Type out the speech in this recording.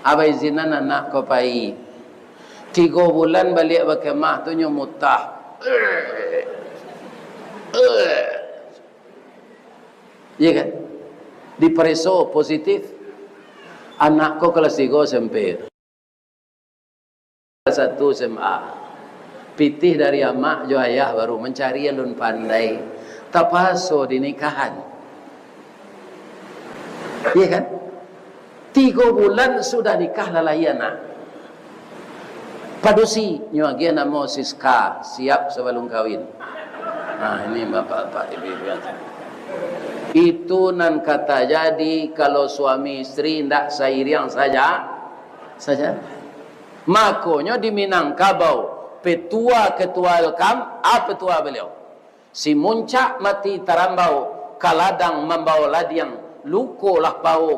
Abai zinan anak kau pai 3 bulan balik berkemah tu nyumutah. Iya kan? Diperiksa positif. Anak kau kelas 3 SMP. Kelas 1 SMA. Pitih dari amak jo ayah baru mencari yang lun pandai. Tapaso di nikahan. Iya kan? 3 bulan sudah nikah lalai anak. Padusi nyuagia nama Siska siap sebelum kawin. Nah ini bapak-bapak ibu-ibu yang itu nan kata jadi kalau suami istri ndak sairiang saja makonyo di Minangkabau petua ketua Elkam petua beliau si muncak mati tarambau kaladang membawa ladiang luko lah bau